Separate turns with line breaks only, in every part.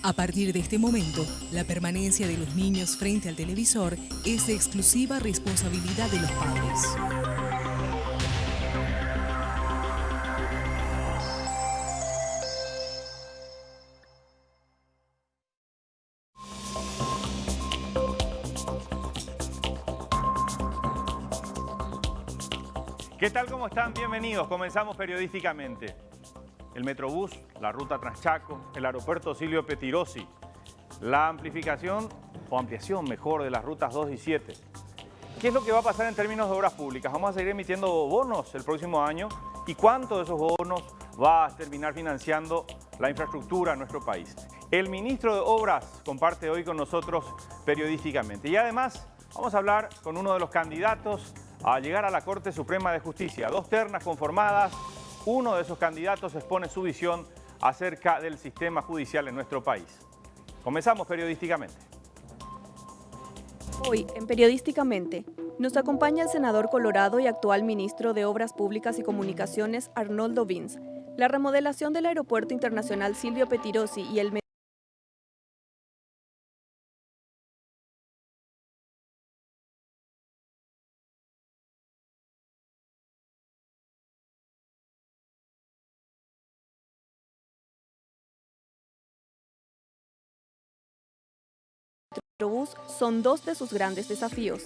A partir de este momento, la permanencia de los niños frente al televisor es de exclusiva responsabilidad de los padres.
¿Qué tal? ¿Cómo están? Bienvenidos. Comenzamos periodísticamente. El Metrobús, la ruta Transchaco, el aeropuerto Silvio Pettirossi, la ampliación mejor de las rutas 2 y 7. ¿Qué es lo que va a pasar en términos de obras públicas? ¿Vamos a seguir emitiendo bonos el próximo año? ¿Y cuánto de esos bonos va a terminar financiando la infraestructura en nuestro país? El ministro de Obras comparte hoy con nosotros periodísticamente. Y además vamos a hablar con uno de los candidatos a llegar a la Corte Suprema de Justicia. Dos ternas conformadas. Uno de esos candidatos expone su visión acerca del sistema judicial en nuestro país. Comenzamos periodísticamente.
Hoy, en Periodísticamente, nos acompaña el senador colorado y actual ministro de Obras Públicas y Comunicaciones, Arnoldo Vince. La remodelación del Aeropuerto Internacional Silvio Pettirossi y el Metrobús son dos de sus grandes desafíos.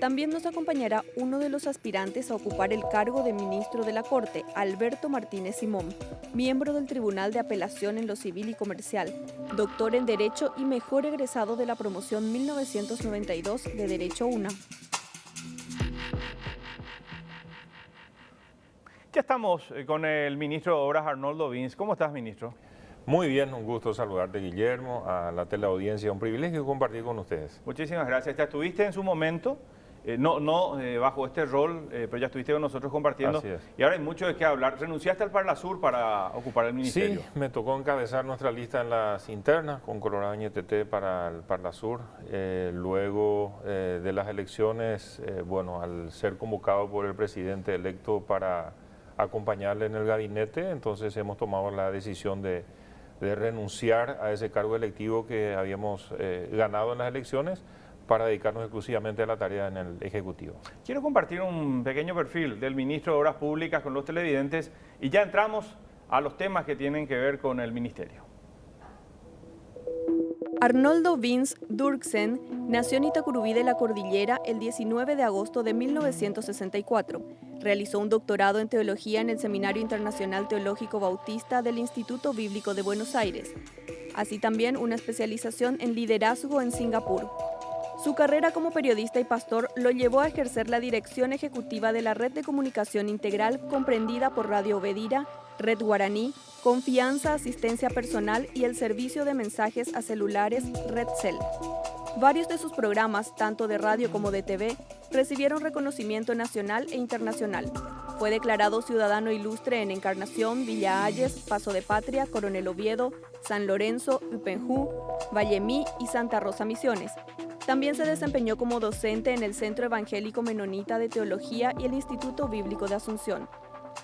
También nos acompañará uno de los aspirantes a ocupar el cargo de ministro de la Corte, Alberto Martínez Simón, miembro del Tribunal de Apelación en lo Civil y Comercial, doctor en Derecho y mejor egresado de la promoción 1992 de Derecho UNA.
Ya estamos con el ministro de Obras, Arnoldo Vince. ¿Cómo estás, ministro?
Muy bien, un gusto saludarte, Guillermo, a la teleaudiencia, un privilegio compartir con ustedes.
Muchísimas gracias. Ya estuviste en su momento, no bajo este rol, pero ya estuviste con nosotros compartiendo.
Así es.
Y ahora hay mucho de qué hablar. ¿Renunciaste al Parlasur para ocupar el ministerio?
Sí, me tocó encabezar nuestra lista en las internas con Colorado Ñeteté para el Parlasur. Luego de las elecciones, al ser convocado por el presidente electo para acompañarle en el gabinete, entonces hemos tomado la decisión de renunciar a ese cargo electivo que habíamos ganado en las elecciones para dedicarnos exclusivamente a la tarea en el Ejecutivo.
Quiero compartir un pequeño perfil del ministro de Obras Públicas con los televidentes y ya entramos a los temas que tienen que ver con el ministerio.
Arnoldo Vince Durksen nació en Itacurubí de la Cordillera el 19 de agosto de 1964. Realizó un doctorado en teología en el Seminario Internacional Teológico Bautista del Instituto Bíblico de Buenos Aires. Así también una especialización en liderazgo en Singapur. Su carrera como periodista y pastor lo llevó a ejercer la dirección ejecutiva de la red de comunicación integral comprendida por Radio Obedira, Red Guaraní, Confianza, Asistencia Personal y el servicio de mensajes a celulares Red Cel. Varios de sus programas, tanto de radio como de TV, recibieron reconocimiento nacional e internacional. Fue declarado ciudadano ilustre en Encarnación, Villa Ayes, Paso de Patria, Coronel Oviedo, San Lorenzo, Upenjú, Vallemí y Santa Rosa Misiones. También se desempeñó como docente en el Centro Evangélico Menonita de Teología y el Instituto Bíblico de Asunción.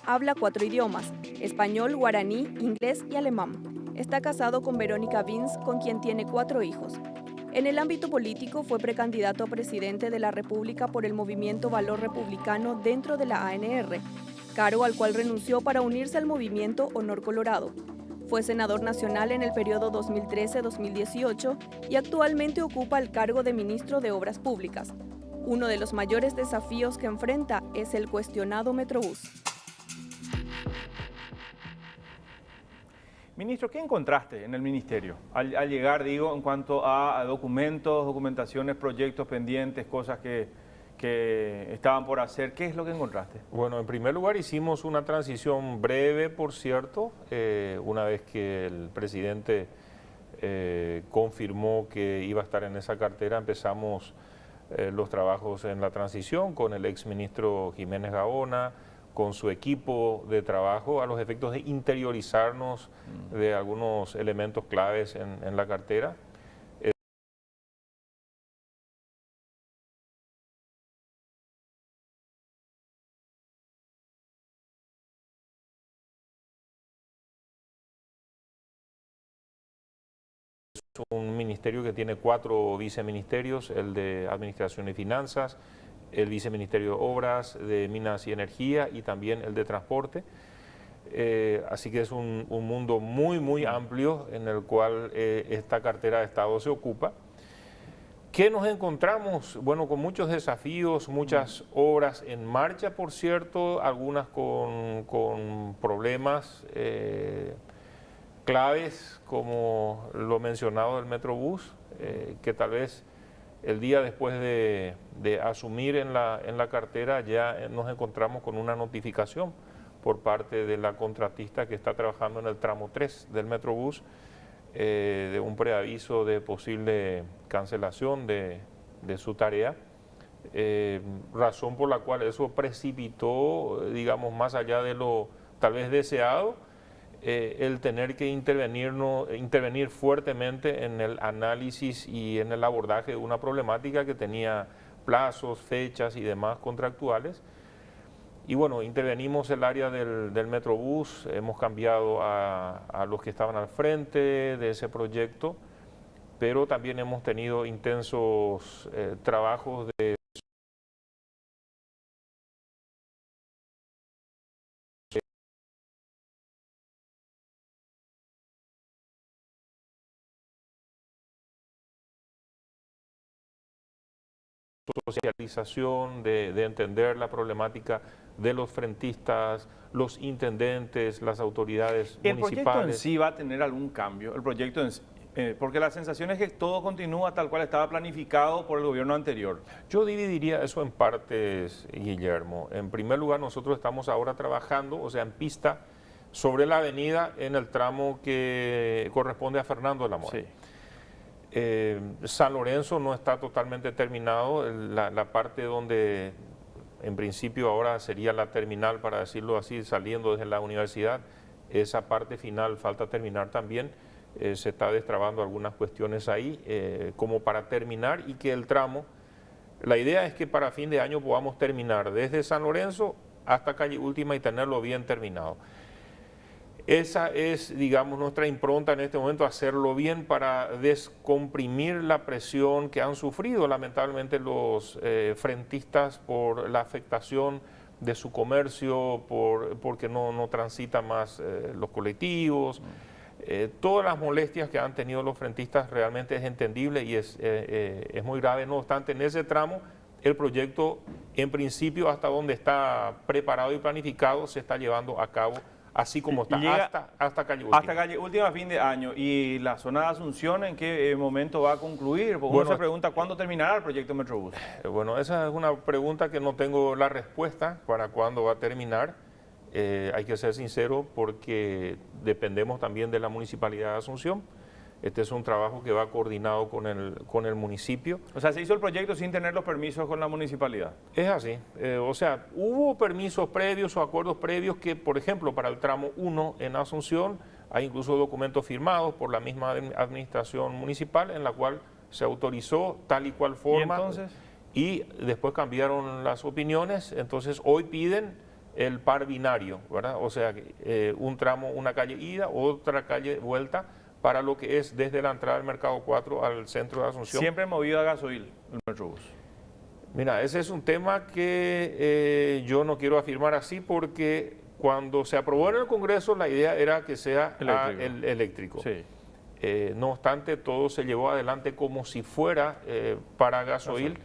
Habla 4 idiomas: español, guaraní, inglés y alemán. Está casado con Verónica Vince, con quien tiene 4 hijos. En el ámbito político fue precandidato a presidente de la República por el movimiento Valor Republicano dentro de la ANR, cargo al cual renunció para unirse al movimiento Honor Colorado. Fue senador nacional en el periodo 2013-2018 y actualmente ocupa el cargo de ministro de Obras Públicas. Uno de los mayores desafíos que enfrenta es el cuestionado Metrobús.
Ministro, ¿qué encontraste en el ministerio? Al llegar, digo, en cuanto a documentos, documentaciones, proyectos pendientes, cosas que estaban por hacer. ¿Qué es lo que encontraste?
Bueno, en primer lugar hicimos una transición breve, por cierto, una vez que el presidente confirmó que iba a estar en esa cartera, empezamos los trabajos en la transición con el exministro Jiménez Gaona, con su equipo de trabajo, a los efectos de interiorizarnos de algunos elementos claves en la cartera. un ministerio que tiene 4 viceministerios, el de Administración y Finanzas, el viceministerio de Obras, de Minas y Energía y también el de Transporte. Así que es un mundo muy amplio en el cual esta cartera de Estado se ocupa. ¿Qué nos encontramos? Bueno, con muchos desafíos, muchas obras en marcha, por cierto, algunas con problemas claves, como lo mencionado del Metrobús, que tal vez el día después de asumir en la cartera ya nos encontramos con una notificación por parte de la contratista que está trabajando en el tramo 3 del Metrobús, de un preaviso de posible cancelación de su tarea, razón por la cual eso precipitó, digamos, más allá de lo tal vez deseado, el tener que intervenir fuertemente en el análisis y en el abordaje de una problemática que tenía plazos, fechas y demás contractuales. Y bueno, intervenimos el área del Metrobús, hemos cambiado a los que estaban al frente de ese proyecto, pero también hemos tenido intensos trabajos de socialización, de entender la problemática de los frentistas, los intendentes, las autoridades
¿El
municipales.
proyecto en sí va a tener algún cambio? El proyecto en sí, porque la sensación es que todo continúa tal cual estaba planificado por el gobierno anterior.
Yo dividiría eso en partes, Guillermo. En primer lugar, nosotros estamos ahora trabajando, o sea, en pista, sobre la avenida en el tramo que corresponde a Fernando de la Mora.
Sí.
San Lorenzo no está totalmente terminado, la parte donde en principio ahora sería la terminal, para decirlo así, saliendo desde la universidad, esa parte final falta terminar también, se está destrabando algunas cuestiones ahí como para terminar y que el tramo, la idea es que para fin de año podamos terminar desde San Lorenzo hasta Calle Última y tenerlo bien terminado. Esa es, digamos, nuestra impronta en este momento, hacerlo bien para descomprimir la presión que han sufrido lamentablemente los frentistas por la afectación de su comercio, porque no transitan más los colectivos. Todas las molestias que han tenido los frentistas realmente es entendible y es muy grave. No obstante, en ese tramo el proyecto, en principio, hasta donde está preparado y planificado, se está llevando a cabo así como está, hasta Calle Última.
Hasta Calle Última a fin de año. ¿Y la zona de Asunción en qué momento va a concluir? Porque uno se pregunta cuándo terminará el proyecto Metrobús.
Bueno, esa es una pregunta que no tengo la respuesta para cuándo va a terminar. Hay que ser sincero porque dependemos también de la Municipalidad de Asunción. Este es un trabajo que va coordinado con el municipio.
O sea, se hizo el proyecto sin tener los permisos con la municipalidad.
Es así. O sea, hubo permisos previos o acuerdos previos que, por ejemplo, para el tramo 1 en Asunción, hay incluso documentos firmados por la misma administración municipal en la cual se autorizó tal y cual forma.
¿Y entonces?
Y después cambiaron las opiniones, entonces hoy piden el par binario, ¿verdad? O sea, un tramo, una calle ida, otra calle vuelta, para lo que es desde la entrada del Mercado 4 al centro de Asunción.
Siempre movido a gasoil el Metrobús.
Mira, ese es un tema que yo no quiero afirmar así porque cuando se aprobó en el Congreso la idea era que sea eléctrico.
Sí.
No obstante, todo se llevó adelante como si fuera para gasoil,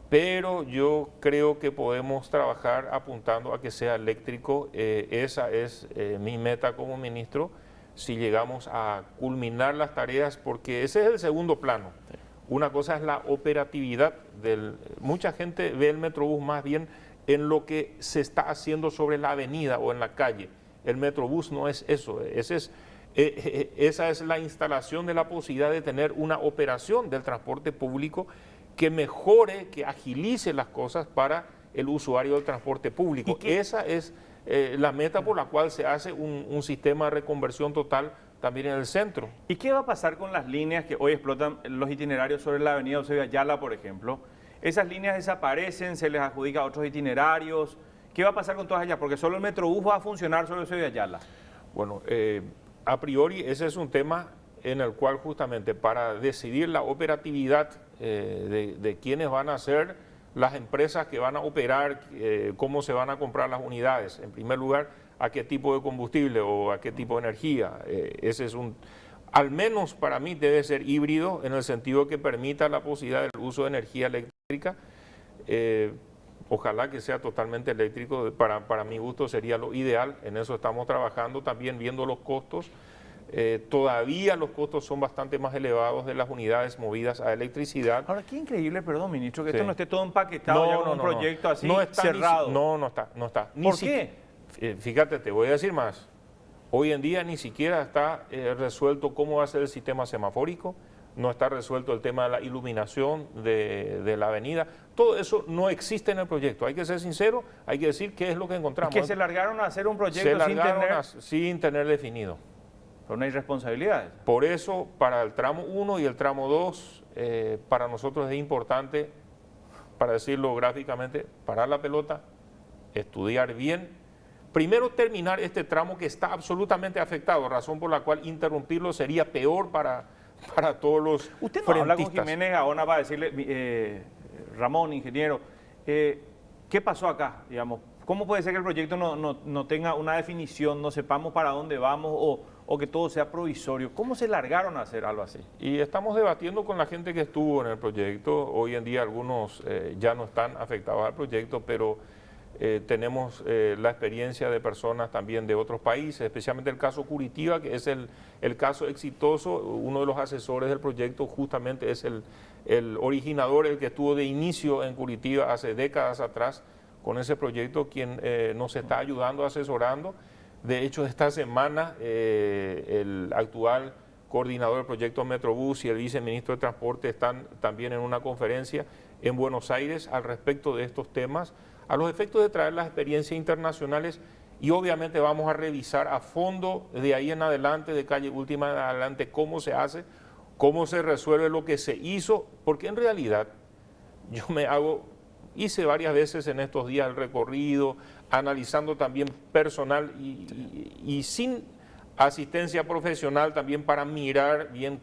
pero yo creo que podemos trabajar apuntando a que sea eléctrico. Esa es mi meta como ministro, si llegamos a culminar las tareas, porque ese es el segundo plano. Sí. Una cosa es la operatividad mucha gente ve el Metrobús más bien en lo que se está haciendo sobre la avenida o en la calle. El Metrobús no es eso, esa es la instalación de la posibilidad de tener una operación del transporte público que mejore, que agilice las cosas para el usuario del transporte público. Esa es la meta por la cual se hace un sistema de reconversión total también en el centro.
¿Y qué va a pasar con las líneas que hoy explotan los itinerarios sobre la avenida Eusebio Ayala, por ejemplo? ¿Esas líneas desaparecen, se les adjudica a otros itinerarios? ¿Qué va a pasar con todas ellas? Porque solo el Metrobús va a funcionar sobre Eusebio Ayala.
Bueno, a priori ese es un tema en el cual justamente para decidir la operatividad de quiénes van a ser las empresas que van a operar, cómo se van a comprar las unidades, en primer lugar, a qué tipo de combustible o a qué tipo de energía. Ese es al menos para mí debe ser híbrido en el sentido que permita la posibilidad del uso de energía eléctrica. Ojalá que sea totalmente eléctrico, para mi gusto sería lo ideal, en eso estamos trabajando también viendo los costos. Todavía los costos son bastante más elevados de las unidades movidas a electricidad.
Ahora, qué increíble, perdón, ministro, que
Sí.
esto no esté todo empaquetado ya con un proyecto así
no está
cerrado.
No está.
¿Por qué?
Fíjate, te voy a decir más. Hoy en día ni siquiera está resuelto cómo va a ser el sistema semafórico, no está resuelto el tema de la iluminación de la avenida. Todo eso no existe en el proyecto. Hay que ser sincero, hay que decir qué es lo que encontramos.
Que se largaron a hacer un proyecto
sin tener definido.
Pero no hay responsabilidades.
Por eso, para el tramo 1 y el tramo 2, para nosotros es importante, para decirlo gráficamente, parar la pelota, estudiar bien. Primero terminar este tramo que está absolutamente afectado, razón por la cual interrumpirlo sería peor para todos los
Usted no
frentistas.
habla con Jiménez Gaona para decirle, Ramón, ingeniero, ¿qué pasó acá? Digamos, ¿cómo puede ser que el proyecto no tenga una definición, no sepamos para dónde vamos o que todo sea provisorio? ¿Cómo se largaron a hacer algo así?
Y estamos debatiendo con la gente que estuvo en el proyecto. Hoy en día algunos ya no están afectados al proyecto, pero tenemos la experiencia de personas también de otros países, especialmente el caso Curitiba, que es el caso exitoso. Uno de los asesores del proyecto justamente es el originador, el que estuvo de inicio en Curitiba hace décadas atrás con ese proyecto, quien nos está ayudando, asesorando. De hecho, esta semana el actual coordinador del proyecto Metrobús y el viceministro de Transporte están también en una conferencia en Buenos Aires al respecto de estos temas, a los efectos de traer las experiencias internacionales, y obviamente vamos a revisar a fondo de ahí en adelante, de calle Última en adelante, cómo se hace, cómo se resuelve lo que se hizo, porque en realidad hice varias veces en estos días el recorrido, analizando también personal y sin asistencia profesional también para mirar bien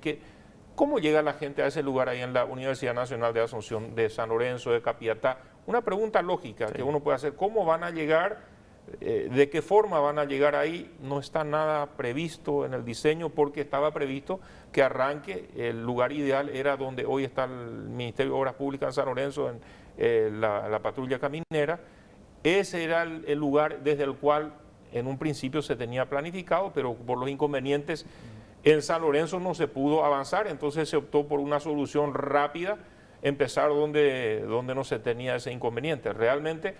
cómo llega la gente a ese lugar ahí en la Universidad Nacional de Asunción, de San Lorenzo, de Capiatá. Una pregunta lógica que uno puede hacer: ¿cómo van a llegar? ¿De qué forma van a llegar ahí? No está nada previsto en el diseño, porque estaba previsto que arranque. El lugar ideal era donde hoy está el Ministerio de Obras Públicas en San Lorenzo, en la patrulla caminera. Ese era el lugar desde el cual en un principio se tenía planificado, pero por los inconvenientes en San Lorenzo no se pudo avanzar, entonces se optó por una solución rápida, empezar donde no se tenía ese inconveniente. Realmente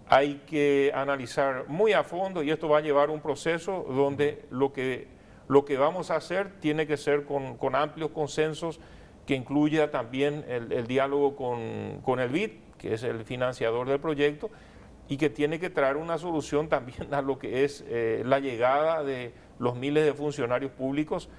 hay que analizar muy a fondo, y esto va a llevar un proceso donde lo que vamos a hacer tiene que ser con amplios consensos, que incluya también el diálogo con el BID, que es el financiador del proyecto, y que tiene que traer una solución también a lo que es la llegada de los miles de funcionarios públicos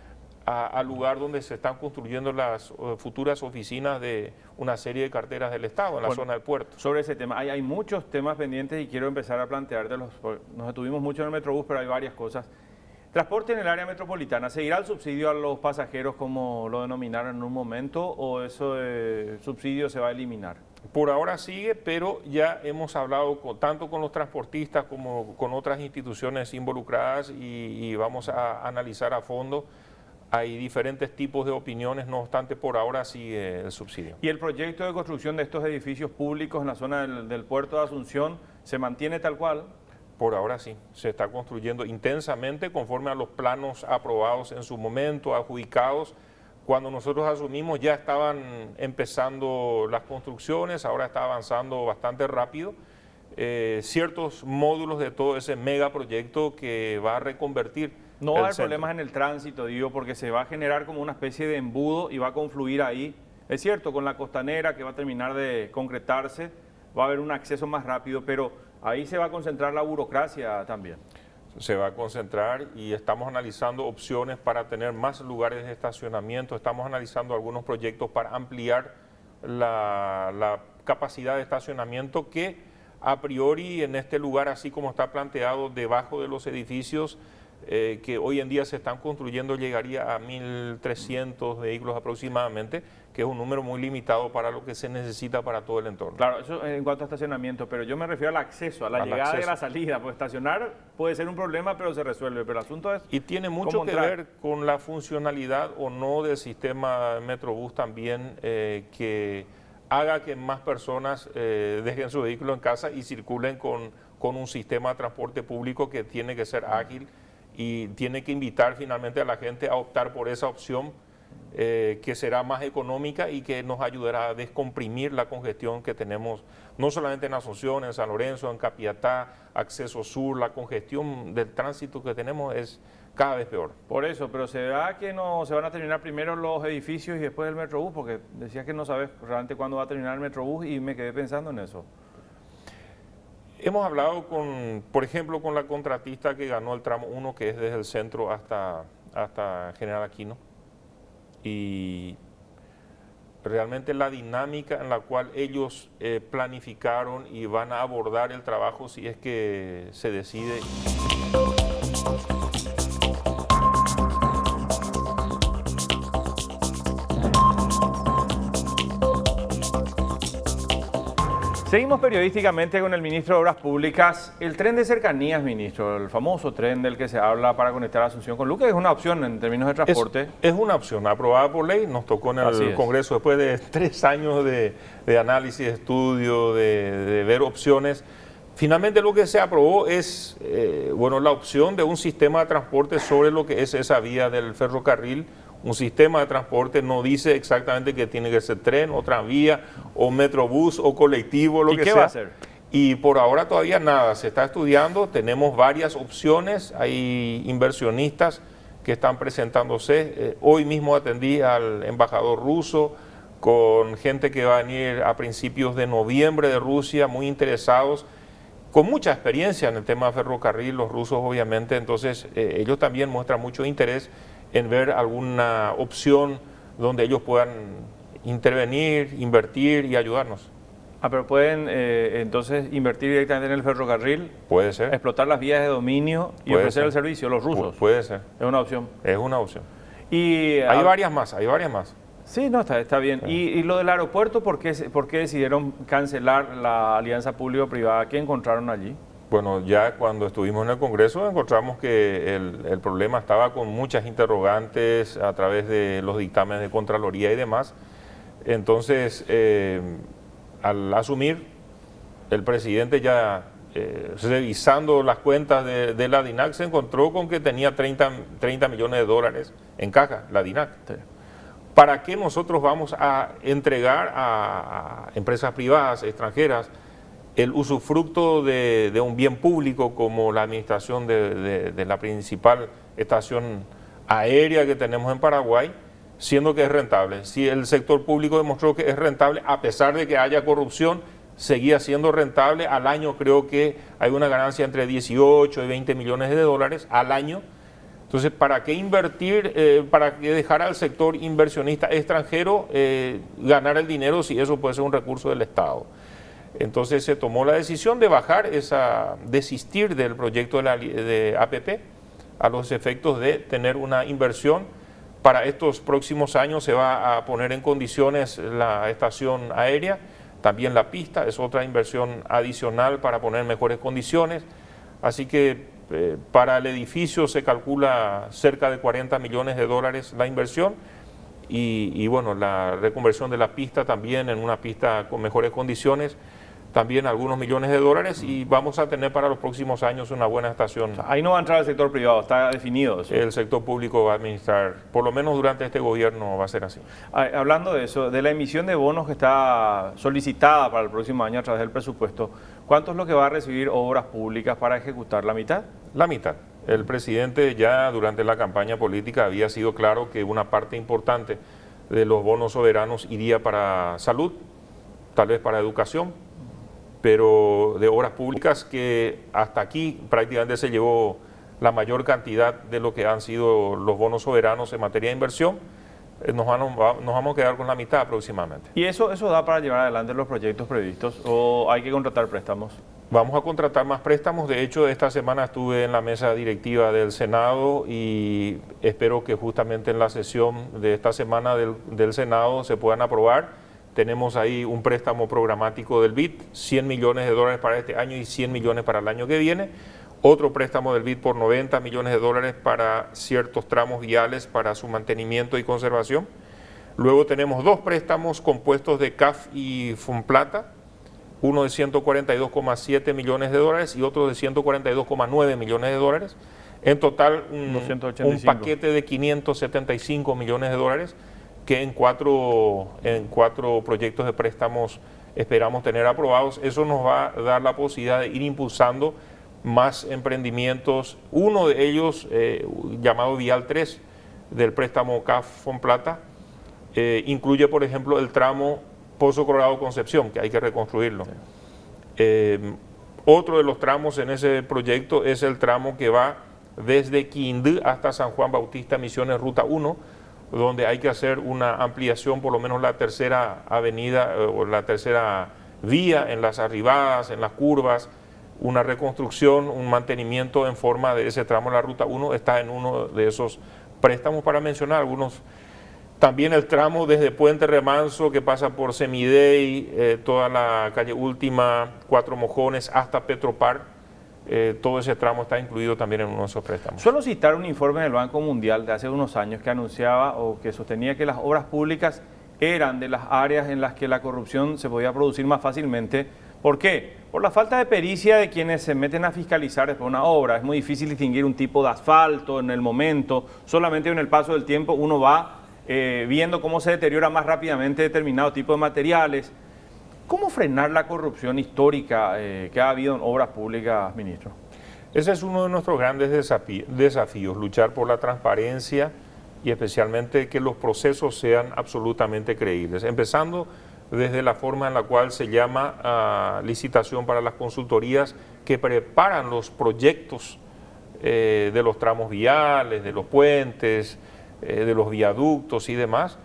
al lugar donde se están construyendo las futuras oficinas de una serie de carteras del Estado, en la zona del puerto.
Sobre ese tema, hay muchos temas pendientes y quiero empezar a planteártelos. Nos detuvimos mucho en el Metrobús, pero hay varias cosas. Transporte en el área metropolitana, ¿seguirá el subsidio a los pasajeros como lo denominaron en un momento, o ese subsidio se va a eliminar?
Por ahora sigue, pero ya hemos hablado tanto con los transportistas como con otras instituciones involucradas y vamos a analizar a fondo. Hay diferentes tipos de opiniones, no obstante, por ahora sigue el subsidio.
¿Y el proyecto de construcción de estos edificios públicos en la zona del puerto de Asunción se mantiene tal cual?
Por ahora sí, se está construyendo intensamente conforme a los planos aprobados en su momento, adjudicados. Cuando nosotros asumimos ya estaban empezando las construcciones, ahora está avanzando bastante rápido. Ciertos módulos de todo ese megaproyecto que va a reconvertir.
No va a haber problemas en el tránsito, digo, porque se va a generar como una especie de embudo y va a confluir ahí. Es cierto, con la costanera que va a terminar de concretarse, va a haber un acceso más rápido, pero ahí se va a concentrar la burocracia también.
Se va a concentrar y estamos analizando opciones para tener más lugares de estacionamiento. Estamos analizando algunos proyectos para ampliar la capacidad de estacionamiento, que a priori en este lugar, así como está planteado debajo de los edificios, que hoy en día se están construyendo llegaría a 1.300 vehículos aproximadamente, que es un número muy limitado para lo que se necesita para todo el entorno.
Claro, eso en cuanto a estacionamiento, pero yo me refiero al acceso, a la llegada y a la salida. Pues estacionar puede ser un problema, pero se resuelve. Pero el asunto es...
Y tiene mucho que ver con la funcionalidad o no del sistema Metrobús también, que haga que más personas dejen su vehículo en casa y circulen con un sistema de transporte público que tiene que ser ágil y tiene que invitar finalmente a la gente a optar por esa opción que será más económica y que nos ayudará a descomprimir la congestión que tenemos, no solamente en Asunción, en San Lorenzo, en Capiatá, Acceso Sur. La congestión del tránsito que tenemos es cada vez peor.
Por eso, pero se da que no se van a terminar primero los edificios y después el Metrobús, porque decías que no sabes realmente cuándo va a terminar el Metrobús y me quedé pensando en eso.
Hemos hablado por ejemplo, con la contratista que ganó el tramo 1, que es desde el centro hasta General Aquino, y realmente la dinámica en la cual ellos planificaron y van a abordar el trabajo si es que se decide.
Seguimos periodísticamente con el ministro de Obras Públicas. El tren de cercanías, ministro, el famoso tren del que se habla para conectar a Asunción con Luque, es una opción en términos de transporte.
Es una opción aprobada por ley, nos tocó en el Congreso después de 3 años de análisis, de estudio, de ver opciones. Finalmente lo que se aprobó es la opción de un sistema de transporte sobre lo que es esa vía del ferrocarril. Un sistema de transporte no dice exactamente que tiene que ser tren o tranvía o metrobús o colectivo, lo que sea. ¿Y
qué va a hacer?
Y por ahora todavía nada, se está estudiando, tenemos varias opciones, hay inversionistas que están presentándose. Hoy mismo atendí al embajador ruso con gente que va a venir a principios de noviembre de Rusia, muy interesados, con mucha experiencia en el tema de ferrocarril, los rusos obviamente, entonces ellos también muestran mucho interés en ver alguna opción donde ellos puedan intervenir, invertir y ayudarnos.
Pero pueden entonces invertir directamente en el ferrocarril.
Puede ser.
Explotar las vías de dominio y ofrecer el servicio, los rusos.
Puede ser.
Es una opción.
Es una opción.
Y
hay varias más.
Sí, no, está bien. Sí. Y lo del aeropuerto, ¿por qué decidieron cancelar la alianza público-privada? ¿Qué encontraron allí?
Bueno, ya cuando estuvimos en el Congreso encontramos que el problema estaba con muchas interrogantes a través de los dictámenes de Contraloría y demás. Entonces, al asumir, el presidente ya revisando las cuentas de la DINAC se encontró con que tenía 30 millones de dólares en caja, la DINAC. Sí. ¿Para qué nosotros vamos a entregar a empresas privadas, extranjeras, el usufructo de un bien público como la administración de la principal estación aérea que tenemos en Paraguay, siendo que es rentable? Si el sector público demostró que es rentable, a pesar de que haya corrupción, seguía siendo rentable. Al año creo que hay una ganancia entre 18 y 20 millones de dólares al año. Entonces, ¿para qué invertir, para qué dejar al sector inversionista extranjero ganar el dinero si eso puede ser un recurso del Estado? Entonces se tomó la decisión de desistir del proyecto de APP a los efectos de tener una inversión. Para estos próximos años se va a poner en condiciones la estación aérea, también la pista, es otra inversión adicional para poner en mejores condiciones. Así que para el edificio se calcula cerca de 40 millones de dólares la inversión y bueno, la reconversión de la pista también en una pista con mejores condiciones, también algunos millones de dólares, y vamos a tener para los próximos años una buena estación.
O sea, ahí no va a entrar el sector privado, está definido eso.
El sector público va a administrar, por lo menos durante este gobierno va a ser así.
Hablando de eso, de la emisión de bonos que está solicitada para el próximo año a través del presupuesto, ¿cuánto es lo que va a recibir Obras Públicas para ejecutar? ¿La mitad?
La mitad. El presidente ya durante la campaña política había sido claro que una parte importante de los bonos soberanos iría para salud, tal vez para educación, pero de obras públicas, que hasta aquí prácticamente se llevó la mayor cantidad de lo que han sido los bonos soberanos en materia de inversión. Nos vamos a quedar con la mitad aproximadamente.
¿Y eso da para llevar adelante los proyectos previstos o hay que contratar préstamos?
Vamos a contratar más préstamos. De hecho, esta semana estuve en la mesa directiva del Senado y espero que justamente en la sesión de esta semana del Senado se puedan aprovar. Tenemos ahí un préstamo programático del BID, 100 millones de dólares para este año y 100 millones para el año que viene. Otro préstamo del BID por 90 millones de dólares para ciertos tramos viales para su mantenimiento y conservación. Luego tenemos dos préstamos compuestos de CAF y Fomplata, uno de 142,7 millones de dólares y otro de 142,9 millones de dólares. En total, un paquete de 575 millones de dólares que en cuatro proyectos de préstamos esperamos tener aprobados. Eso nos va a dar la posibilidad de ir impulsando más emprendimientos. Uno de ellos, llamado Vial 3, del préstamo CAF Fomplata, incluye, por ejemplo, el tramo Pozo Colorado-Concepción, que hay que reconstruirlo. Otro de los tramos en ese proyecto es el tramo que va desde Quindú hasta San Juan Bautista Misiones Ruta 1, donde hay que hacer una ampliación, por lo menos la tercera avenida o la tercera vía en las arribadas, en las curvas, una reconstrucción, un mantenimiento en forma de ese tramo de la Ruta 1, está en uno de esos préstamos, para mencionar algunos. También el tramo desde Puente Remanso, que pasa por Semidey, toda la calle Última, Cuatro Mojones, hasta Petropar, todo ese tramo está incluido también en uno de esos préstamos.
Suelo citar un informe del Banco Mundial de hace unos años que anunciaba o que sostenía que las obras públicas eran de las áreas en las que la corrupción se podía producir más fácilmente. ¿Por qué? Por la falta de pericia de quienes se meten a fiscalizar después una obra. Es muy difícil distinguir un tipo de asfalto en el momento, solamente en el paso del tiempo uno va viendo cómo se deteriora más rápidamente determinado tipo de materiales. ¿Cómo frenar la corrupción histórica que ha habido en obras públicas, ministro?
Ese es uno de nuestros grandes desafíos, luchar por la transparencia y especialmente que los procesos sean absolutamente creíbles, empezando desde la forma en la cual se llama licitación para las consultorías que preparan los proyectos de los tramos viales, de los puentes, de los viaductos y demás.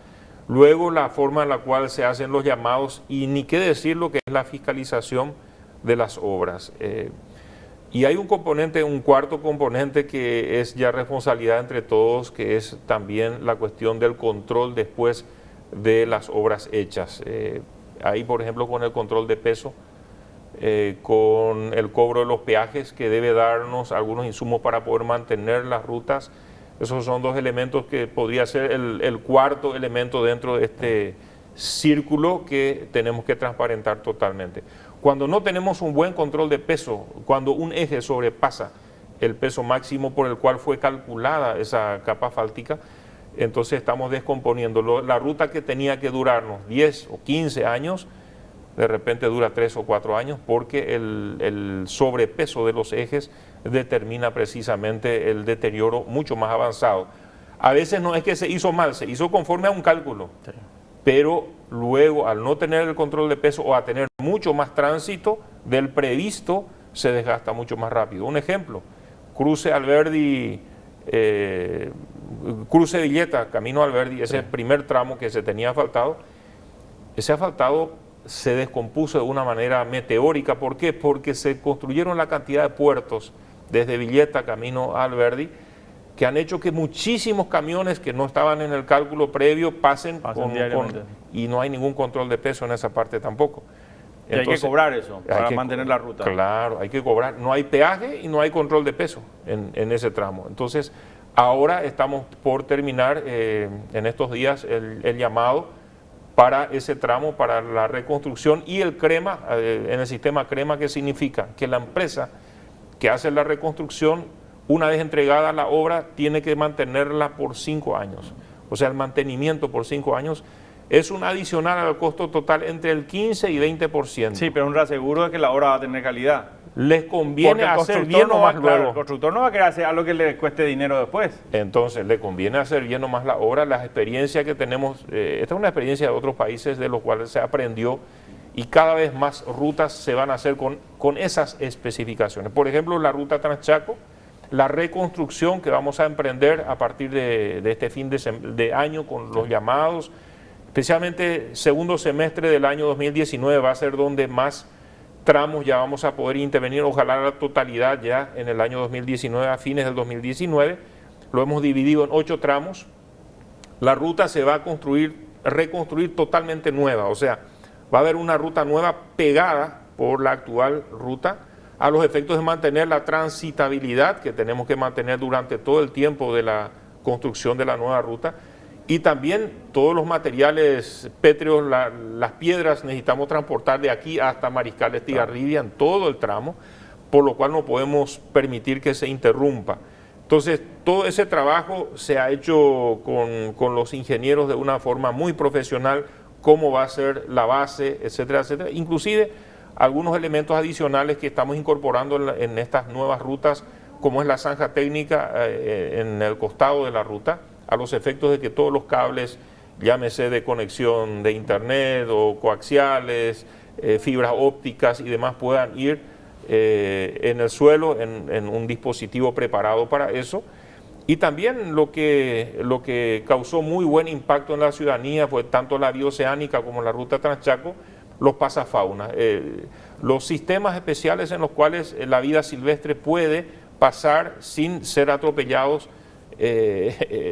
Luego la forma en la cual se hacen los llamados y ni qué decir lo que es la fiscalización de las obras. Y hay un componente, un cuarto componente que es ya responsabilidad entre todos, que es también la cuestión del control después de las obras hechas. Ahí, por ejemplo, con el control de peso, con el cobro de los peajes que debe darnos algunos insumos para poder mantener las rutas. Esos son dos elementos que podría ser el cuarto elemento dentro de este círculo que tenemos que transparentar totalmente. Cuando no tenemos un buen control de peso, cuando un eje sobrepasa el peso máximo por el cual fue calculada esa capa asfáltica, entonces estamos descomponiendo. La ruta que tenía que durarnos 10 o 15 años, de repente dura 3 o 4 años porque el sobrepeso de los ejes determina precisamente el deterioro mucho más avanzado. A veces no es que se hizo mal, se hizo conforme a un cálculo, sí, pero luego al no tener el control de peso o a tener mucho más tránsito del previsto, se desgasta mucho más rápido. Un ejemplo, cruce Alberdi, cruce Villeta, camino Alberdi, ese primer tramo que se tenía asfaltado, ese asfaltado se descompuso de una manera meteórica. ¿Por qué? Porque se construyeron la cantidad de puertos desde Villeta camino a Alberdi que han hecho que muchísimos camiones que no estaban en el cálculo previo pasen y no hay ningún control de peso en esa parte tampoco.
Entonces, hay que cobrar eso para mantener la ruta.
Claro, hay que cobrar. No hay peaje y no hay control de peso en ese tramo. Entonces, ahora estamos por terminar en estos días el llamado para ese tramo, para la reconstrucción y el CREMA, en el sistema CREMA, que significa que la empresa que hace la reconstrucción, una vez entregada la obra, tiene que mantenerla por 5 años. O sea, el mantenimiento por 5 años es un adicional al costo total entre el 15 y 20%.
Sí, pero un reaseguro de que la obra va a tener calidad.
Les conviene hacer bien nomás luego.
El constructor no va a querer hacer algo que le cueste dinero después.
Entonces, le conviene hacer bien nomás la obra. Las experiencias que tenemos, esta es una experiencia de otros países de los cuales se aprendió y cada vez más rutas se van a hacer con esas especificaciones. Por ejemplo, la ruta Transchaco, la reconstrucción que vamos a emprender a partir de este fin de año con los llamados, especialmente segundo semestre del año 2019 va a ser donde más tramos ya vamos a poder intervenir, ojalá la totalidad ya en el año 2019, a fines del 2019. Lo hemos dividido en 8 tramos. La ruta se va a reconstruir totalmente nueva, o sea, va a haber una ruta nueva pegada por la actual ruta a los efectos de mantener la transitabilidad que tenemos que mantener durante todo el tiempo de la construcción de la nueva ruta, y también todos los materiales pétreos, las piedras necesitamos transportar de aquí hasta Mariscal Estigarribia en todo el tramo, por lo cual no podemos permitir que se interrumpa. Entonces, todo ese trabajo se ha hecho con los ingenieros de una forma muy profesional, cómo va a ser la base, etcétera, etcétera. Inclusive, algunos elementos adicionales que estamos incorporando en estas nuevas rutas, como es la zanja técnica en el costado de la ruta, a los efectos de que todos los cables, llámese de conexión de internet o coaxiales, fibras ópticas y demás, puedan ir en el suelo, en un dispositivo preparado para eso. Y también lo que causó muy buen impacto en la ciudadanía fue tanto la bioceánica como la ruta Transchaco, los pasafaunas, los sistemas especiales en los cuales la vida silvestre puede pasar sin ser atropellados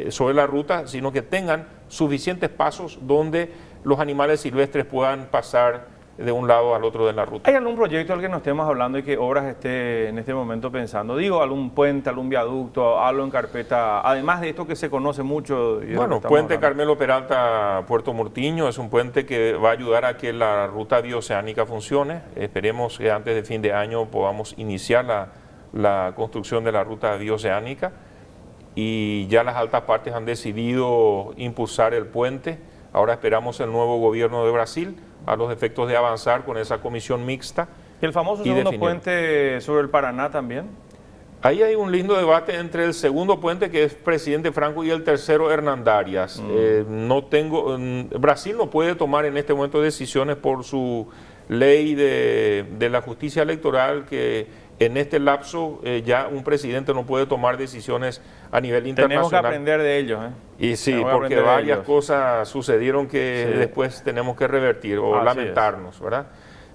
sobre la ruta, sino que tengan suficientes pasos donde los animales silvestres puedan pasar de un lado al otro de la ruta.
¿Hay algún proyecto al que nos estemos hablando y que Obras esté en este momento pensando? Digo, algún puente, algún viaducto, algo en carpeta, además de esto que se conoce mucho.
Bueno, puente Carmelo Peralta Puerto Murtiño es un puente que va a ayudar a que la ruta bioceánica funcione. Esperemos que antes de fin de año podamos iniciar la construcción de la ruta bioceánica, y ya las altas partes han decidido impulsar el puente. Ahora esperamos el nuevo gobierno de Brasil a los efectos de avanzar con esa comisión mixta.
¿Y el famoso segundo puente sobre el Paraná también?
Ahí hay un lindo debate entre el segundo puente, que es Presidente Franco, y el tercero, Hernandarias. Brasil no puede tomar en este momento decisiones por su ley de la justicia electoral, que en este lapso ya un presidente no puede tomar decisiones a nivel internacional.
Tenemos que aprender de ellos.
Y sí, porque varias cosas sucedieron que después tenemos que revertir o lamentarnos, ¿verdad?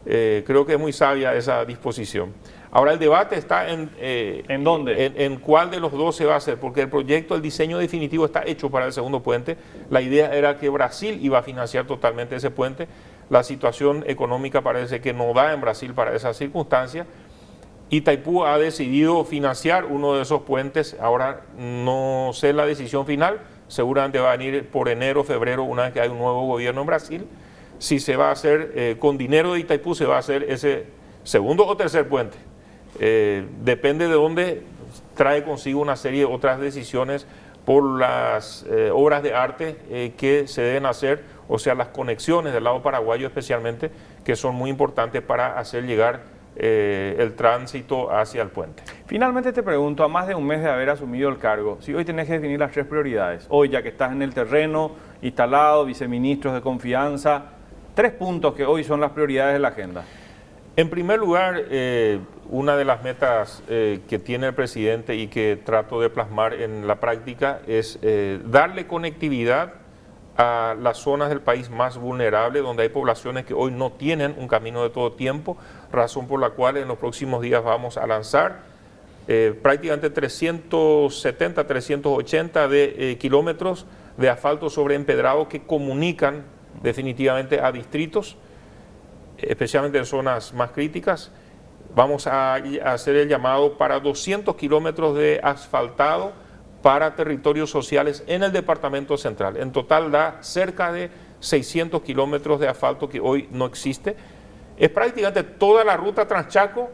Creo que es muy sabia esa disposición. Ahora el debate está
¿En dónde?
En cuál de los dos se va a hacer, porque el proyecto, el diseño definitivo está hecho para el segundo puente. La idea era que Brasil iba a financiar totalmente ese puente. La situación económica parece que no da en Brasil para esas circunstancias. Itaipú ha decidido financiar uno de esos puentes. Ahora no sé la decisión final, seguramente va a venir por enero, febrero, una vez que hay un nuevo gobierno en Brasil. Si se va a hacer con dinero de Itaipú, se va a hacer ese segundo o tercer puente. Depende de dónde, trae consigo una serie de otras decisiones por las obras de arte que se deben hacer, o sea, las conexiones del lado paraguayo especialmente, que son muy importantes para hacer llegar el tránsito hacia el puente.
Finalmente te pregunto, a más de un mes de haber asumido el cargo, si hoy tenés que definir las 3 prioridades, hoy ya que estás en el terreno, instalado, viceministros de confianza, 3 puntos que hoy son las prioridades de la agenda.
En primer lugar, una de las metas que tiene el presidente y que trato de plasmar en la práctica es darle conectividad a las zonas del país más vulnerables, donde hay poblaciones que hoy no tienen un camino de todo tiempo, razón por la cual en los próximos días vamos a lanzar prácticamente 370, 380 de kilómetros de asfalto sobre empedrado que comunican definitivamente a distritos, especialmente en zonas más críticas. Vamos a hacer el llamado para 200 kilómetros de asfaltado para territorios sociales en el departamento central. En total da cerca de 600 kilómetros de asfalto que hoy no existe. Es prácticamente toda la ruta Transchaco,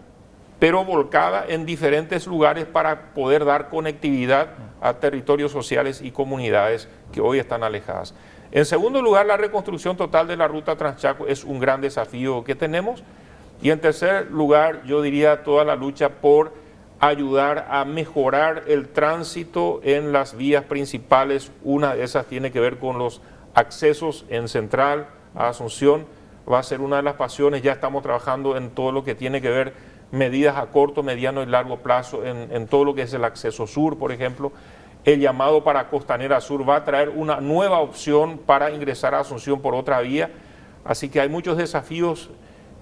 pero volcada en diferentes lugares para poder dar conectividad a territorios sociales y comunidades que hoy están alejadas. En segundo lugar, la reconstrucción total de la ruta Transchaco es un gran desafío que tenemos. Y en tercer lugar, yo diría toda la lucha por ayudar a mejorar el tránsito en las vías principales. Una de esas tiene que ver con los accesos en Central a Asunción. Va a ser una de las pasiones. Ya estamos trabajando en todo lo que tiene que ver medidas a corto, mediano y largo plazo en todo lo que es el acceso sur, por ejemplo. El llamado para Costanera Sur va a traer una nueva opción para ingresar a Asunción por otra vía. Así que hay muchos desafíos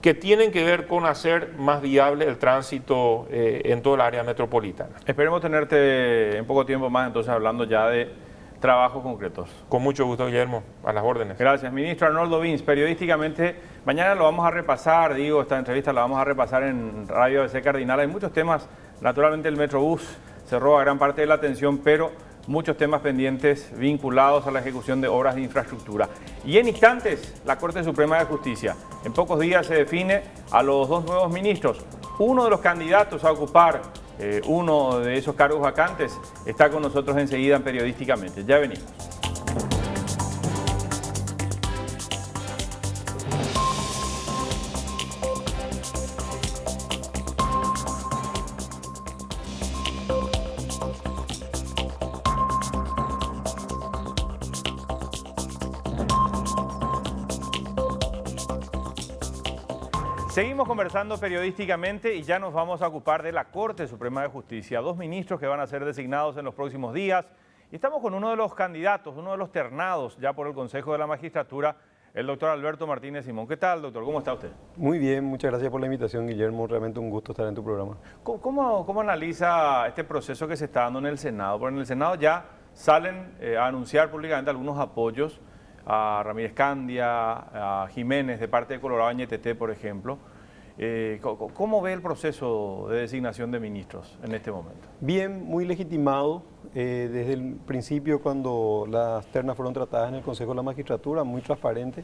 que tienen que ver con hacer más viable el tránsito en toda el área metropolitana.
Esperemos tenerte en poco tiempo más, entonces hablando ya de trabajos concretos.
Con mucho gusto, Guillermo, a las órdenes.
Gracias, ministro Arnoldo Vins. Periodísticamente, mañana lo vamos a repasar, esta entrevista la vamos a repasar en Radio ABC Cardinal. Hay muchos temas, naturalmente el Metrobús se roba gran parte de la atención, pero muchos temas pendientes vinculados a la ejecución de obras de infraestructura. Y en instantes, la Corte Suprema de Justicia. En pocos días se define a los dos nuevos ministros. Uno de los candidatos a ocupar uno de esos cargos vacantes está con nosotros enseguida en Periodísticamente. Ya venimos. Seguimos conversando periodísticamente y ya nos vamos a ocupar de la Corte Suprema de Justicia. Dos ministros que van a ser designados en los próximos días. Y estamos con uno de los candidatos, uno de los ternados ya por el Consejo de la Magistratura, el doctor Alberto Martínez Simón. ¿Qué tal, doctor? ¿Cómo está usted?
Muy bien, muchas gracias por la invitación, Guillermo. Realmente un gusto estar en tu programa.
¿Cómo analiza este proceso que se está dando en el Senado? Porque en el Senado ya salen a anunciar públicamente algunos apoyos a Ramírez Candia, a Jiménez de parte de Colorado Añetete, por ejemplo. ¿Cómo ve el proceso de designación de ministros en este momento?
Bien, muy legitimado. Desde el principio, cuando las ternas fueron tratadas en el Consejo de la Magistratura, muy transparente.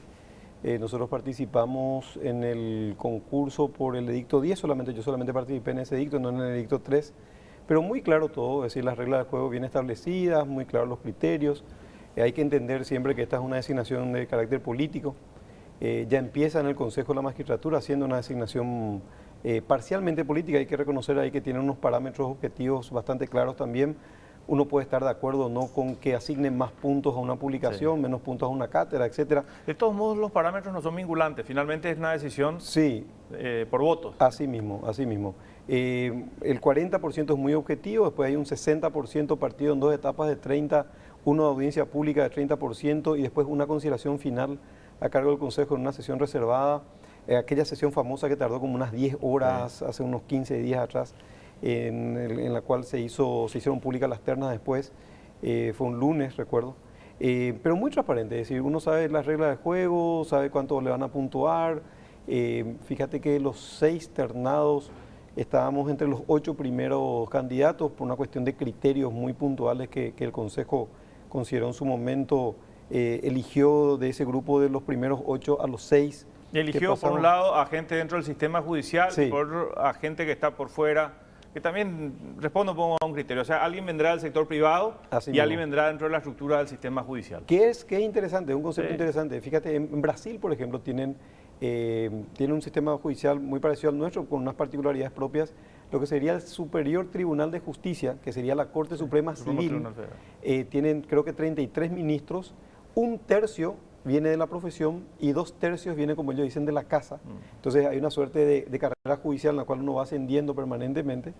Nosotros participamos en el concurso por el edicto 10, yo solamente participé en ese edicto, no en el edicto 3, pero muy claro todo, es decir, las reglas del juego bien establecidas, muy claros los criterios. Hay que entender siempre que esta es una designación de carácter político. Ya empieza en el Consejo de la Magistratura siendo una designación parcialmente política. Hay que reconocer ahí que tiene unos parámetros objetivos bastante claros también. Uno puede estar de acuerdo o no con que asignen más puntos a una publicación, sí, menos puntos a una cátedra, etcétera.
De todos modos, los parámetros no son vinculantes. Finalmente es una decisión,
sí,
por votos.
Así mismo, así mismo. El 40% es muy objetivo, después hay un 60% partido en dos etapas de 30%, una audiencia pública de 30% y después una consideración final a cargo del Consejo en una sesión reservada, aquella sesión famosa que tardó como unas 10 horas, sí, hace unos 15 días atrás, en la cual se hicieron públicas las ternas después, fue un lunes, recuerdo, pero muy transparente, es decir, uno sabe las reglas del juego, sabe cuánto le van a puntuar. Fíjate que los 6 ternados estábamos entre los 8 primeros candidatos por una cuestión de criterios muy puntuales que el Consejo consideró en su momento. Eligió de ese grupo de los primeros 8 a los 6.
Y eligió por un lado a gente dentro del sistema judicial, sí, a gente que está por fuera, que también responde un poco a un criterio. O sea, alguien vendrá del sector privado y alguien vendrá dentro de la estructura del sistema judicial.
¿Qué es interesante? Es un concepto interesante. Fíjate, en Brasil, por ejemplo, tienen un sistema judicial muy parecido al nuestro, con unas particularidades propias. Lo que sería el Superior Tribunal de Justicia, que sería la Corte Suprema Civil, tienen creo que 33 ministros, un tercio viene de la profesión y 2 tercios viene, como ellos dicen, de la casa. Entonces hay una suerte de carrera judicial en la cual uno va ascendiendo permanentemente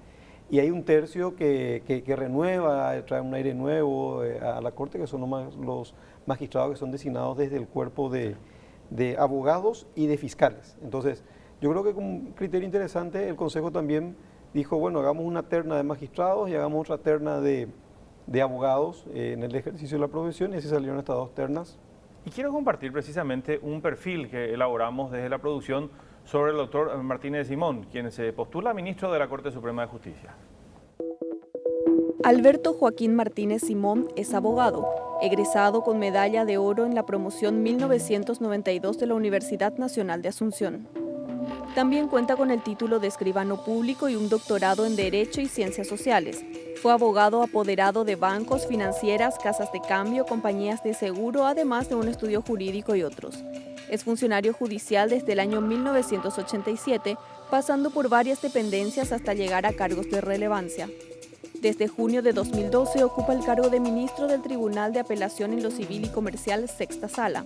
y hay un tercio que renueva, trae un aire nuevo a la Corte, que son los magistrados que son designados desde el cuerpo de abogados y de fiscales. Entonces yo creo que con un criterio interesante el Consejo también dijo, bueno, hagamos una terna de magistrados y hagamos otra terna de abogados en el ejercicio de la profesión, y así salieron estas 2 ternas.
Y quiero compartir precisamente un perfil que elaboramos desde la producción sobre el doctor Martínez Simón, quien se postula ministro de la Corte Suprema de Justicia.
Alberto Joaquín Martínez Simón es abogado, egresado con medalla de oro en la promoción 1992 de la Universidad Nacional de Asunción. También cuenta con el título de escribano público y un doctorado en Derecho y Ciencias Sociales. Fue abogado apoderado de bancos, financieras, casas de cambio, compañías de seguro, además de un estudio jurídico y otros. Es funcionario judicial desde el año 1987, pasando por varias dependencias hasta llegar a cargos de relevancia. Desde junio de 2012 ocupa el cargo de ministro del Tribunal de Apelación en lo Civil y Comercial, Sexta Sala.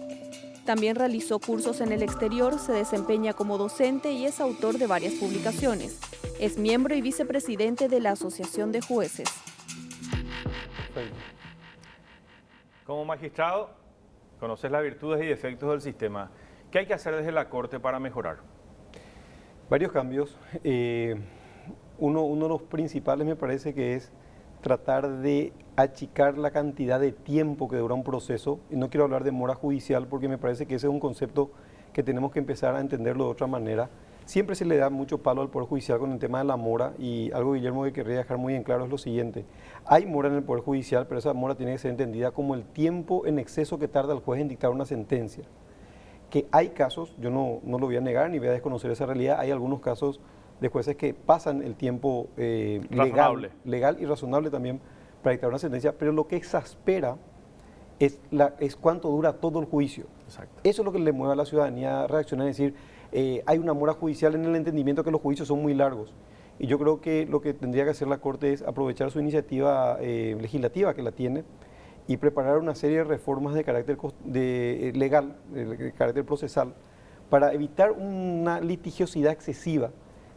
También realizó cursos en el exterior, se desempeña como docente y es autor de varias publicaciones. Es miembro y vicepresidente de la Asociación de Jueces.
Como magistrado, conoces las virtudes y defectos del sistema. ¿Qué hay que hacer desde la Corte para mejorar?
Varios cambios. Uno de los principales me parece que es tratar de achicar la cantidad de tiempo que dura un proceso. Y no quiero hablar de mora judicial porque me parece que ese es un concepto que tenemos que empezar a entenderlo de otra manera. Siempre se le da mucho palo al Poder Judicial con el tema de la mora, y algo, Guillermo, que querría dejar muy en claro es lo siguiente. Hay mora en el Poder Judicial, pero esa mora tiene que ser entendida como el tiempo en exceso que tarda el juez en dictar una sentencia. Que hay casos, yo no lo voy a negar ni voy a desconocer esa realidad, hay algunos casos de jueces que pasan el tiempo legal y razonable también para dictar una sentencia, pero lo que exaspera es cuánto dura todo el juicio.
Exacto.
Eso es lo que le mueve a la ciudadanía a reaccionar y decir, hay una mora judicial en el entendimiento que los juicios son muy largos. Y yo creo que lo que tendría que hacer la Corte es aprovechar su iniciativa legislativa, que la tiene, y preparar una serie de reformas de carácter legal, de carácter procesal, para evitar una litigiosidad excesiva.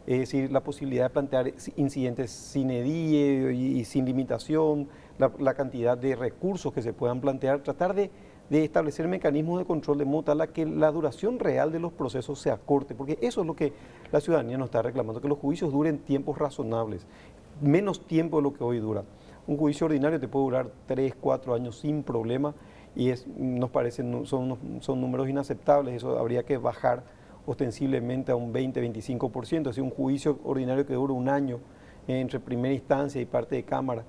Es decir, la posibilidad de plantear incidentes sin edie y sin limitación, la cantidad de recursos que se puedan plantear, tratar de establecer mecanismos de control de modo tal a que la duración real de los procesos se acorte, porque eso es lo que la ciudadanía nos está reclamando, que los juicios duren tiempos razonables, menos tiempo de lo que hoy dura. Un juicio ordinario te puede durar 3, 4 años sin problema y nos parecen, son números inaceptables, eso habría que bajar ostensiblemente a un 20-25%, es decir, un juicio ordinario que dura un año entre primera instancia y parte de Cámara.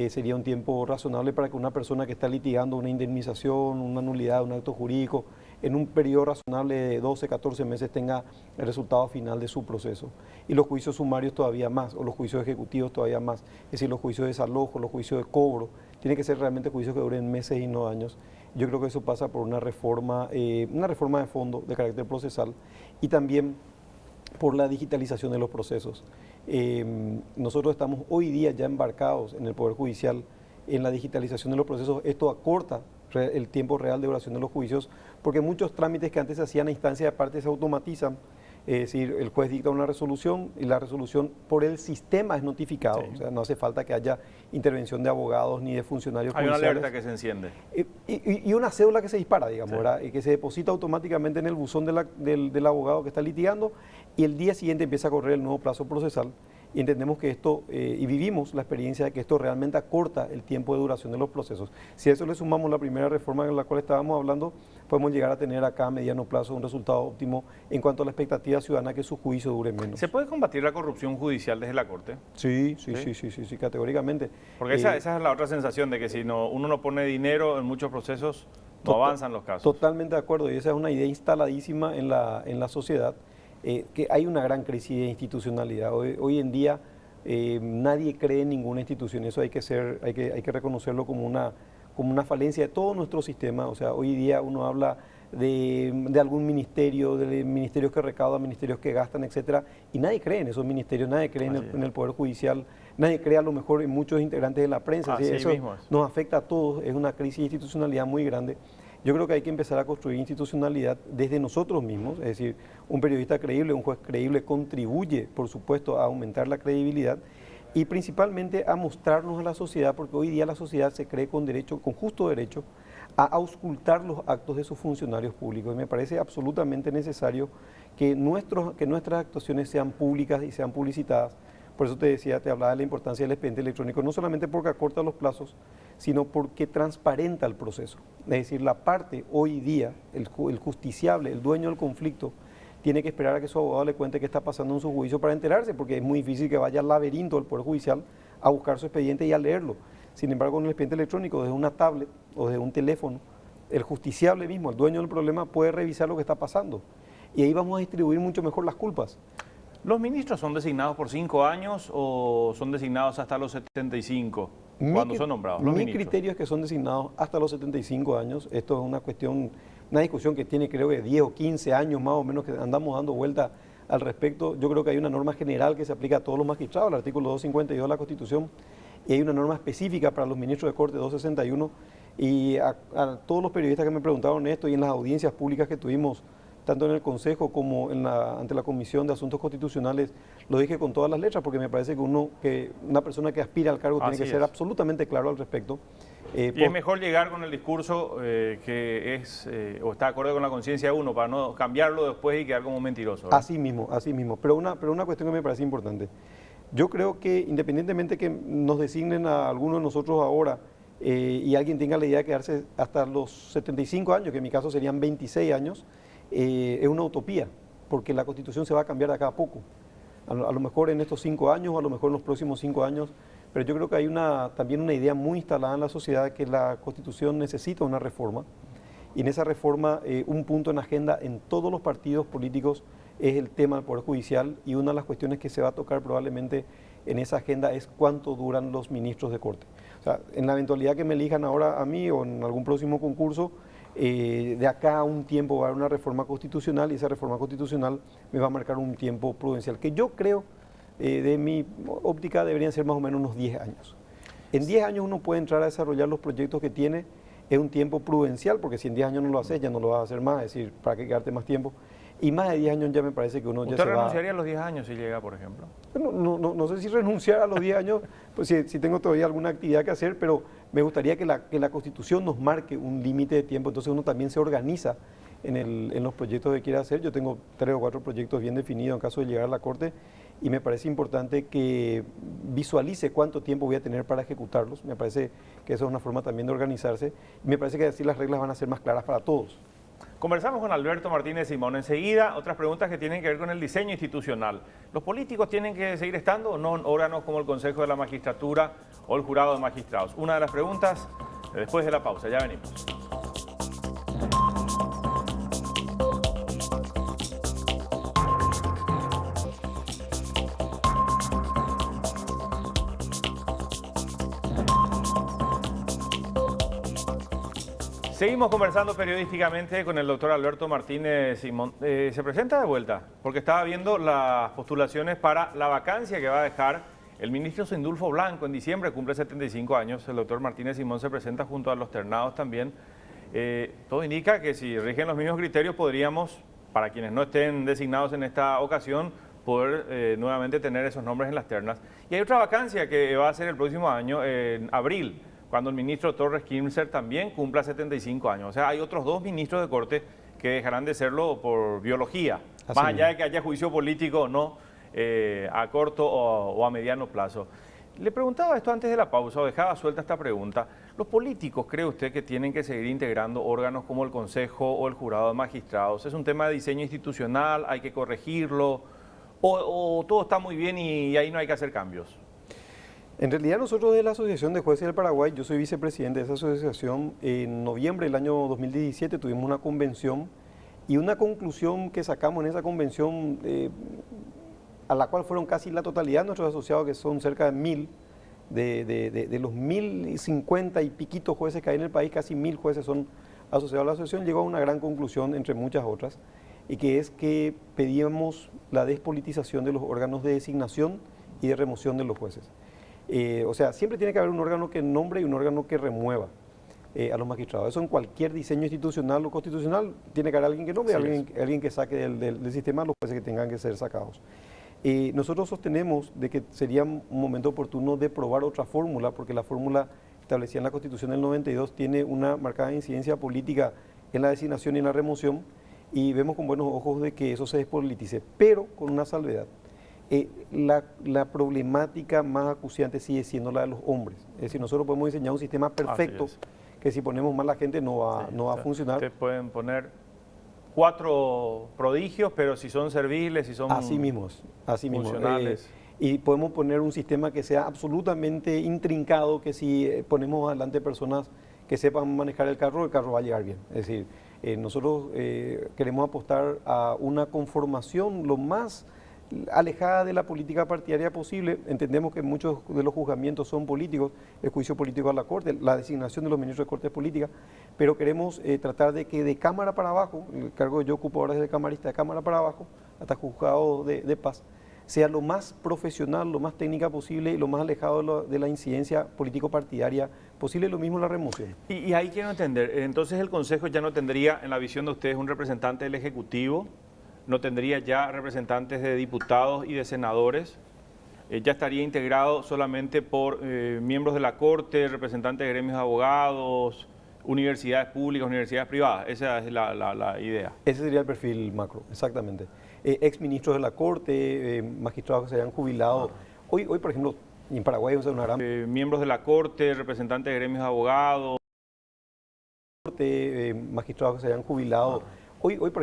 Sería un tiempo razonable para que una persona que está litigando una indemnización, una nulidad, un acto jurídico, en un periodo razonable de 12, 14 meses tenga el resultado final de su proceso. Y los juicios sumarios todavía más, o los juicios ejecutivos todavía más, es decir, los juicios de desalojo, los juicios de cobro, tienen que ser realmente juicios que duren meses y no años. Yo creo que eso pasa por una reforma de fondo de carácter procesal y también por la digitalización de los procesos. Nosotros estamos hoy día ya embarcados en el Poder Judicial en la digitalización de los procesos. Esto acorta el tiempo real de duración de los juicios, porque muchos trámites que antes se hacían a instancia de parte se automatizan. Es decir, el juez dicta una resolución y la resolución por el sistema es notificado. Sí. O sea, no hace falta que haya intervención de abogados ni de funcionarios judiciales.
Hay una alerta que se enciende.
Y una cédula que se dispara, digamos,
sí,
¿verdad? Y que se deposita automáticamente en el buzón del abogado que está litigando, y el día siguiente empieza a correr el nuevo plazo procesal. Y entendemos que esto, y vivimos la experiencia de que esto realmente acorta el tiempo de duración de los procesos. Si a eso le sumamos la primera reforma en la cual estábamos hablando, podemos llegar a tener acá a mediano plazo un resultado óptimo en cuanto a la expectativa ciudadana que su juicio dure menos.
¿Se puede combatir la corrupción judicial desde la Corte?
Sí, categóricamente.
Porque esa es la otra sensación de que si uno no pone dinero en muchos procesos, no avanzan los casos.
Totalmente de acuerdo, y esa es una idea instaladísima en la sociedad. Que hay una gran crisis de institucionalidad. Hoy en día nadie cree en ninguna institución, eso hay que reconocerlo como una falencia de todo nuestro sistema. O sea, hoy día uno habla de algún ministerio, de ministerios que recaudan, ministerios que gastan, etcétera, y nadie cree en esos ministerios, nadie cree en el Poder Judicial, nadie cree a lo mejor en muchos integrantes de la prensa. ¿Sí? Eso nos afecta a todos, es una crisis de institucionalidad muy grande. Yo creo que hay que empezar a construir institucionalidad desde nosotros mismos, es decir, un periodista creíble, un juez creíble contribuye, por supuesto, a aumentar la credibilidad y principalmente a mostrarnos a la sociedad, porque hoy día la sociedad se cree con justo derecho, a auscultar los actos de sus funcionarios públicos. Y me parece absolutamente necesario que nuestras actuaciones sean públicas y sean publicitadas. Por eso te hablaba de la importancia del expediente electrónico, no solamente porque acorta los plazos, sino porque transparenta el proceso. Es decir, la parte hoy día, el justiciable, el dueño del conflicto, tiene que esperar a que su abogado le cuente qué está pasando en su juicio para enterarse, porque es muy difícil que vaya al laberinto del Poder Judicial a buscar su expediente y a leerlo. Sin embargo, con el expediente electrónico, desde una tablet o desde un teléfono, el justiciable mismo, el dueño del problema, puede revisar lo que está pasando. Y ahí vamos a distribuir mucho mejor las culpas.
¿Los ministros son designados por 5 años o son designados hasta los 75 cuando son nombrados?
Mi criterio es que son designados hasta los 75 años. Esto es una discusión que tiene creo que 10 o 15 años más o menos que andamos dando vuelta al respecto. Yo creo que hay una norma general que se aplica a todos los magistrados, el artículo 252 de la Constitución, y hay una norma específica para los ministros de Corte 261. Y a todos los periodistas que me preguntaron esto y en las audiencias públicas que tuvimos, tanto en el Consejo como ante la Comisión de Asuntos Constitucionales, lo dije con todas las letras, porque me parece que una persona que aspira al cargo tiene que ser absolutamente claro al respecto.
Y es mejor llegar con el discurso que es o está acorde con la conciencia de uno para no cambiarlo después y quedar como un mentiroso, ¿verdad?
Así mismo. Pero una cuestión que me parece importante. Yo creo que independientemente que nos designen a algunos de nosotros ahora y alguien tenga la idea de quedarse hasta los 75 años, que en mi caso serían 26 años, es una utopía, porque la Constitución se va a cambiar de acá a poco. A lo mejor en estos 5 años, a lo mejor en los próximos 5 años, pero yo creo que hay también una idea muy instalada en la sociedad de que la Constitución necesita una reforma, y en esa reforma un punto en agenda en todos los partidos políticos es el tema del Poder Judicial, y una de las cuestiones que se va a tocar probablemente en esa agenda es cuánto duran los ministros de Corte. O sea, en la eventualidad que me elijan ahora a mí o en algún próximo concurso, de acá a un tiempo va a haber una reforma constitucional, y esa reforma constitucional me va a marcar un tiempo prudencial, que yo creo, de mi óptica, deberían ser más o menos unos 10 años. En 10 años uno puede entrar a desarrollar los proyectos que tiene, es un tiempo prudencial, porque si en 10 años no lo haces, ya no lo vas a hacer más, es decir, ¿para qué quedarte más tiempo? Y más de 10 años ya me parece que uno ya se va...
¿Usted renunciaría a los 10 años si llega, por ejemplo?
Bueno, no sé si renunciar a los 10 años, pues si tengo todavía alguna actividad que hacer, pero me gustaría que la Constitución nos marque un límite de tiempo, entonces uno también se organiza en los proyectos que quiera hacer. Yo tengo 3 o 4 proyectos bien definidos en caso de llegar a la Corte, y me parece importante que visualice cuánto tiempo voy a tener para ejecutarlos. Me parece que eso es una forma también de organizarse, y me parece que así las reglas van a ser más claras para todos.
Conversamos con Alberto Martínez Simón. Enseguida, otras preguntas que tienen que ver con el diseño institucional. ¿Los políticos tienen que seguir estando o no en órganos como el Consejo de la Magistratura o el Jurado de Magistrados? Una de las preguntas después de la pausa. Ya venimos. Seguimos conversando periodísticamente con el doctor Alberto Martínez Simón. ¿Se presenta de vuelta? Porque estaba viendo las postulaciones para la vacancia que va a dejar el ministro Sindulfo Blanco en diciembre, cumple 75 años. El doctor Martínez Simón se presenta junto a los ternados también. Todo indica que si rigen los mismos criterios podríamos, para quienes no estén designados en esta ocasión, poder nuevamente tener esos nombres en las ternas. Y hay otra vacancia que va a ser el próximo año, en abril, cuando el ministro Torres Kimser también cumpla 75 años. O sea, hay otros 2 ministros de Corte que dejarán de serlo por biología,
Así
más allá de que haya juicio político o no, a corto o a mediano plazo. Le preguntaba esto antes de la pausa, o dejaba suelta esta pregunta. ¿Los políticos cree usted que tienen que seguir integrando órganos como el Consejo o el Jurado de Magistrados? ¿Es un tema de diseño institucional, hay que corregirlo, o todo está muy bien y ahí no hay que hacer cambios?
En realidad nosotros de la Asociación de Jueces del Paraguay, yo soy vicepresidente de esa asociación, en noviembre del año 2017 tuvimos una convención, y una conclusión que sacamos en esa convención, a la cual fueron casi la totalidad de nuestros asociados, que son cerca de 1000, de los 1050 y piquitos jueces que hay en el país, casi 1000 jueces son asociados a la asociación, llegó a una gran conclusión, entre muchas otras, y que es que pedíamos la despolitización de los órganos de designación y de remoción de los jueces. O sea, siempre tiene que haber un órgano que nombre y un órgano que remueva a los magistrados. Eso en cualquier diseño institucional o constitucional tiene que haber alguien que nombre y alguien que saque del sistema a los jueces que tengan que ser sacados. Nosotros sostenemos de que sería un momento oportuno de probar otra fórmula, porque la fórmula establecida en la Constitución del 92 tiene una marcada incidencia política en la designación y en la remoción, y vemos con buenos ojos de que eso se despolitice, pero con una salvedad. La problemática más acuciante sigue siendo la de los hombres. Es decir, nosotros podemos diseñar un sistema perfecto que si ponemos más la gente no va a funcionar.
Ustedes pueden poner 4 prodigios, pero si son serviles, si son
así mismo,
funcionales.
Y podemos poner un sistema que sea absolutamente intrincado, que si ponemos adelante personas que sepan manejar el carro va a llegar bien. Es decir, nosotros queremos apostar a una conformación lo más alejada de la política partidaria posible. Entendemos que muchos de los juzgamientos son políticos, el juicio político a la Corte, la designación de los ministros de Corte es política, pero queremos tratar de que de Cámara para abajo, el cargo que yo ocupo ahora es de camarista, de Cámara para abajo, hasta juzgado de paz, sea lo más profesional, lo más técnica posible y lo más alejado de la incidencia político-partidaria posible, lo mismo la remoción.
Y ahí quiero entender, entonces el Consejo ya no tendría, en la visión de ustedes, un representante del Ejecutivo, no tendría ya representantes de diputados y de senadores, ya estaría integrado solamente por miembros de la Corte, representantes de gremios de abogados, universidades públicas, universidades privadas. Esa es la idea.
Ese sería el perfil macro, exactamente. Ex ministros de la Corte, magistrados que se hayan jubilado. Hoy, por ejemplo, en Paraguay es una gran...
miembros de la Corte, representantes de gremios de abogados.
Magistrados que se hayan jubilado. Hoy, por ejemplo,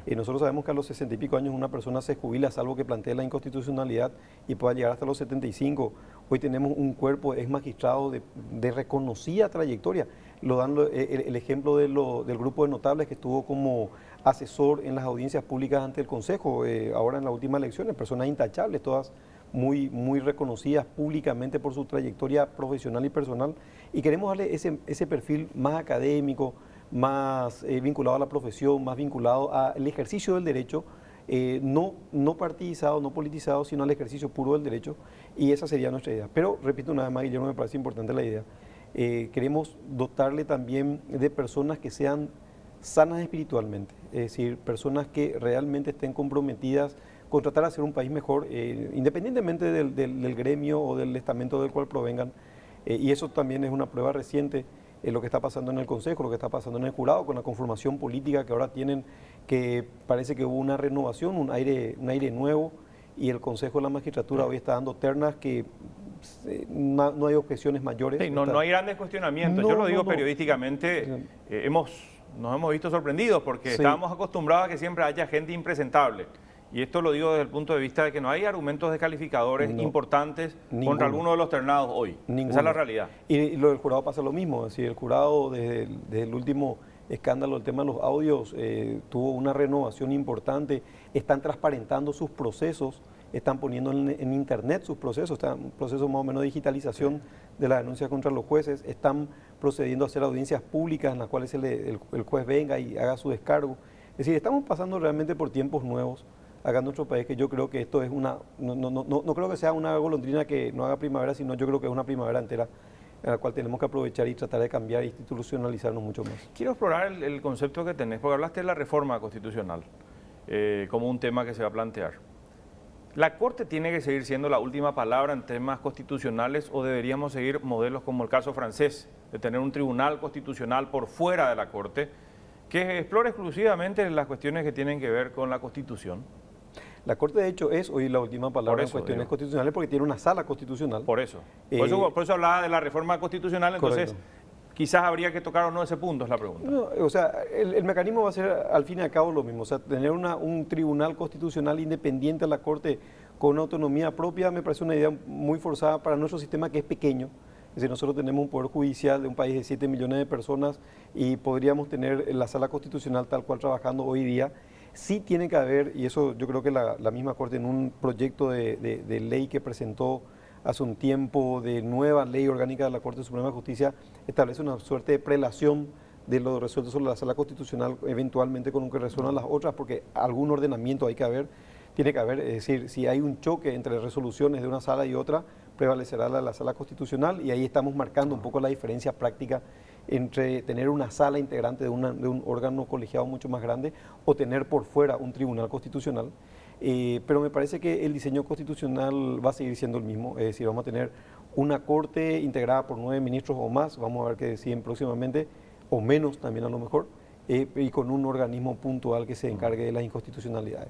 sí.
Nosotros sabemos que a los 60 y pico años una persona se jubila, salvo que plantee la inconstitucionalidad y pueda llegar hasta los 75. Hoy tenemos un cuerpo ex magistrado de reconocida trayectoria. Lo dan el ejemplo del grupo de notables que estuvo como asesor en las audiencias públicas ante el Consejo, ahora en las últimas elecciones, personas intachables, todas muy reconocidas públicamente por su trayectoria profesional y personal. Y queremos darle ese perfil más académico, más vinculado a la profesión, más vinculado al ejercicio del derecho, no partidizado, no politizado, sino al ejercicio puro del derecho, y esa sería nuestra idea. Pero, repito una vez más, Guillermo, me parece importante la idea. Queremos dotarle también de personas que sean sanas espiritualmente, es decir, personas que realmente estén comprometidas con tratar de hacer un país mejor, independientemente del gremio o del estamento del cual provengan, y eso también es una prueba reciente. Lo que está pasando en el Consejo, lo que está pasando en el jurado, con la conformación política que ahora tienen, que parece que hubo una renovación, un aire nuevo, y el Consejo de la Magistratura hoy está dando ternas que no hay objeciones mayores.
Sí, no hay grandes cuestionamientos. Yo lo digo periodísticamente, nos hemos visto sorprendidos porque estábamos acostumbrados a que siempre haya gente impresentable. Y esto lo digo desde el punto de vista de que no hay argumentos descalificadores importantes contra alguno de los ternados hoy. Esa es la realidad.
Y lo del jurado pasa lo mismo. Es decir, el jurado desde el último escándalo, el tema de los audios, tuvo una renovación importante. Están transparentando sus procesos, están poniendo en internet sus procesos, están un proceso más o menos de digitalización de las denuncias contra los jueces, están procediendo a hacer audiencias públicas en las cuales el juez venga y haga su descargo. Es decir, estamos pasando realmente por tiempos nuevos acá en nuestro país, que yo creo que esto es no creo que sea una golondrina que no haga primavera, sino yo creo que es una primavera entera en la cual tenemos que aprovechar y tratar de cambiar e institucionalizarnos mucho más.
Quiero explorar el concepto que tenés, porque hablaste de la reforma constitucional como un tema que se va a plantear. ¿La Corte tiene que seguir siendo la última palabra en temas constitucionales o deberíamos seguir modelos como el caso francés, de tener un tribunal constitucional por fuera de la Corte que explore exclusivamente las cuestiones que tienen que ver con la Constitución?
La Corte, de hecho, es hoy la última palabra en cuestiones constitucionales porque tiene una sala constitucional.
Por eso hablaba de la reforma constitucional, entonces quizás habría que tocar o no ese punto, es la pregunta.
No, o sea, el mecanismo va a ser al fin y al cabo lo mismo. O sea, tener un tribunal constitucional independiente a la Corte con autonomía propia me parece una idea muy forzada para nuestro sistema, que es pequeño. Es decir, nosotros tenemos un poder judicial de un país de 7 millones de personas y podríamos tener la sala constitucional tal cual trabajando hoy día. Sí tiene que haber, y eso yo creo que la misma Corte en un proyecto de ley que presentó hace un tiempo, de nueva ley orgánica de la Corte Suprema de Justicia, establece una suerte de prelación de lo resuelto sobre la sala constitucional, eventualmente con lo que resuelvan las otras, porque algún ordenamiento tiene que haber, es decir, si hay un choque entre resoluciones de una sala y otra, prevalecerá la sala constitucional, y ahí estamos marcando un poco la diferencia práctica entre tener una sala integrante de un órgano colegiado mucho más grande o tener por fuera un tribunal constitucional. Pero me parece que el diseño constitucional va a seguir siendo el mismo, es decir, vamos a tener una Corte integrada por 9 ministros o más, vamos a ver qué deciden próximamente, o menos también a lo mejor, y con un organismo puntual que se encargue de las inconstitucionalidades.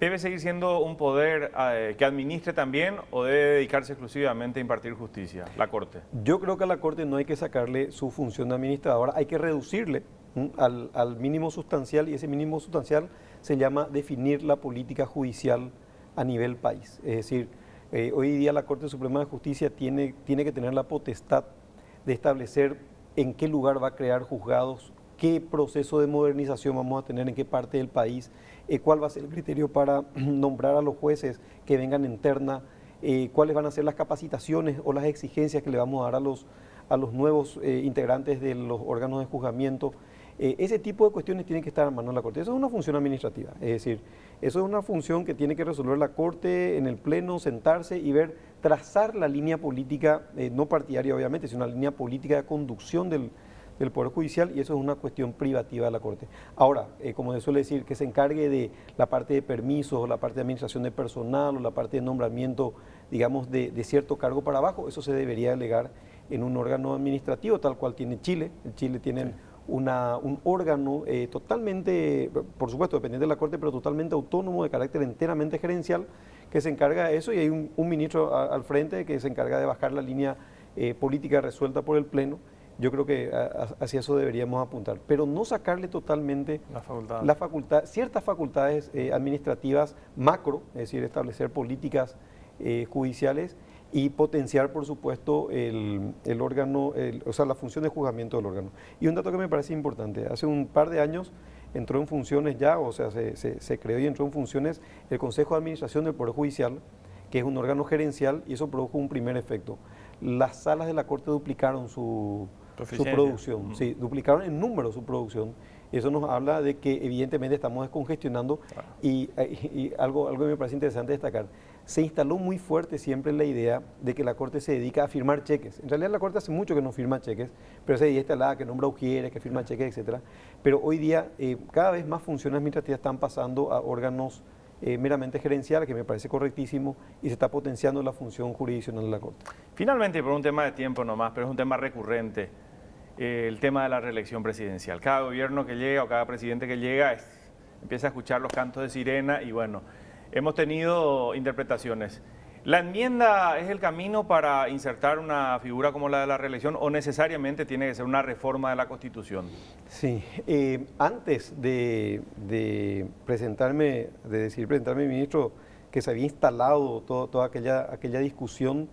¿Debe seguir siendo un poder que administre también o debe dedicarse exclusivamente a impartir justicia, la Corte?
Yo creo que a la Corte no hay que sacarle su función de administradora, hay que reducirle al mínimo sustancial, y ese mínimo sustancial se llama definir la política judicial a nivel país. Es decir, hoy día la Corte Suprema de Justicia tiene que tener la potestad de establecer en qué lugar va a crear juzgados, qué proceso de modernización vamos a tener, en qué parte del país, cuál va a ser el criterio para nombrar a los jueces que vengan en terna, cuáles van a ser las capacitaciones o las exigencias que le vamos a dar a los nuevos integrantes de los órganos de juzgamiento. Ese tipo de cuestiones tienen que estar en manos de la Corte. Eso es una función administrativa, es decir, eso es una función que tiene que resolver la Corte en el Pleno, sentarse y ver, trazar la línea política, no partidaria obviamente, sino una línea política de conducción del del Poder Judicial y eso es una cuestión privativa de la Corte. Ahora, como se suele decir, que se encargue de la parte de permisos, la parte de administración de personal o la parte de nombramiento, digamos, de cierto cargo para abajo, eso se debería delegar en un órgano administrativo, tal cual tiene Chile. En Chile tienen un órgano totalmente, por supuesto, dependiente de la Corte, pero totalmente autónomo, de carácter enteramente gerencial, que se encarga de eso y hay un ministro al frente que se encarga de bajar la línea política resuelta por el Pleno. Yo creo que hacia eso deberíamos apuntar, pero no sacarle totalmente ciertas facultades administrativas macro, es decir, establecer políticas judiciales y potenciar, por supuesto, el órgano, o sea, la función de juzgamiento del órgano. Y un dato que me parece importante, hace un par de años entró en funciones ya, o sea, se creó y entró en funciones el Consejo de Administración del Poder Judicial, que es un órgano gerencial, y eso produjo un primer efecto. Las salas de la Corte duplicaron su producción, sí, duplicaron en número su producción. Eso nos habla de que evidentemente estamos descongestionando y algo que me parece interesante destacar. Se instaló muy fuerte siempre la idea de que la Corte se dedica a firmar cheques. En realidad la Corte hace mucho que no firma cheques, pero se instalada que nombra ujieres, que firma cheques, etc. Pero hoy día cada vez más funciones administrativas están pasando a órganos meramente gerenciales, que me parece correctísimo, y se está potenciando la función jurisdiccional de la Corte.
Finalmente, por un tema de tiempo nomás, pero es un tema recurrente, el tema de la reelección presidencial. Cada gobierno que llega o cada presidente que llega empieza a escuchar los cantos de sirena y bueno, hemos tenido interpretaciones. ¿La enmienda es el camino para insertar una figura como la de la reelección o necesariamente tiene que ser una reforma de la Constitución?
Sí, antes de decidir presentarme, ministro, que se había instalado toda aquella discusión,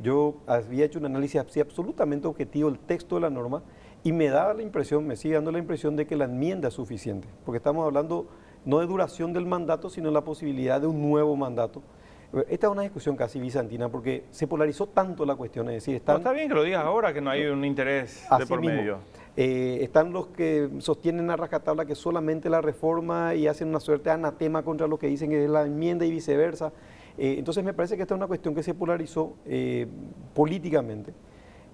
yo había hecho un análisis así absolutamente objetivo del texto de la norma y me daba la impresión, me sigue dando la impresión de que la enmienda es suficiente, porque estamos hablando no de duración del mandato, sino de la posibilidad de un nuevo mandato. Esta es una discusión casi bizantina porque se polarizó tanto la cuestión, es decir,
está bien que lo digas ahora, que no hay un interés de por medio.
Están los que sostienen a rajatabla que solamente la reforma y hacen una suerte de anatema contra lo que dicen que es la enmienda y viceversa. Entonces me parece que esta es una cuestión que se polarizó políticamente.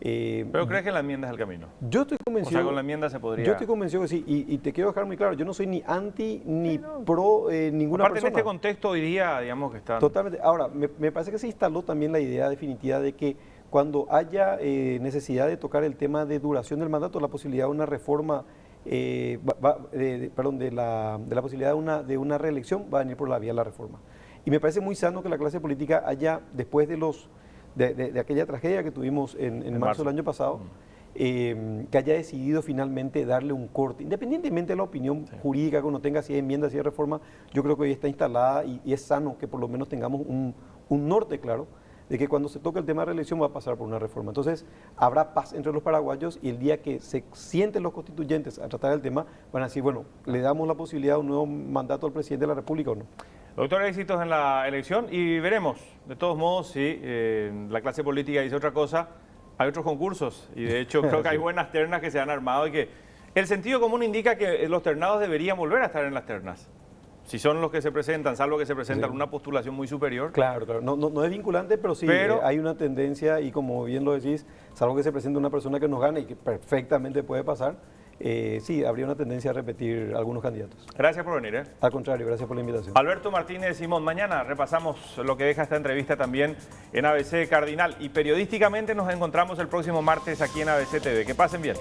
¿Pero crees que la enmienda es el camino?
Yo estoy convencido.
O sea, con la enmienda se podría.
Yo estoy convencido que sí, y te quiero dejar muy claro, yo no soy ni anti ni pro ninguna
Aparte
persona.
en este contexto hoy día, digamos que está.
Totalmente. Ahora, me parece que se instaló también la idea definitiva de que cuando haya necesidad de tocar el tema de duración del mandato, la posibilidad de una reforma, de la posibilidad de una reelección va a venir por la vía de la reforma. Y me parece muy sano que la clase política haya, después de aquella tragedia que tuvimos en marzo del año pasado, que haya decidido finalmente darle un corte, independientemente de la opinión jurídica que uno tenga, si hay enmienda, si hay reforma, yo creo que hoy está instalada y es sano que por lo menos tengamos un norte claro de que cuando se toque el tema de reelección va a pasar por una reforma. Entonces, habrá paz entre los paraguayos y el día que se sienten los constituyentes a tratar el tema, van a decir, bueno, ¿le damos la posibilidad de un nuevo mandato al presidente de la República o no?
Doctor, éxitos en la elección y veremos, de todos modos, si la clase política dice otra cosa, hay otros concursos y de hecho creo que hay buenas ternas que se han armado y que el sentido común indica que los ternados deberían volver a estar en las ternas. Si son los que se presentan, salvo que se presentan una postulación muy superior.
Claro, no es vinculante, pero sí hay una tendencia y como bien lo decís, salvo que se presente una persona que nos gane y que perfectamente puede pasar, sí, habría una tendencia a repetir algunos candidatos.
Gracias por venir.
Al contrario, gracias por la invitación.
Alberto Martínez Simón, mañana repasamos lo que deja esta entrevista también en ABC Cardinal y periodísticamente nos encontramos el próximo martes aquí en ABC TV. Que pasen bien.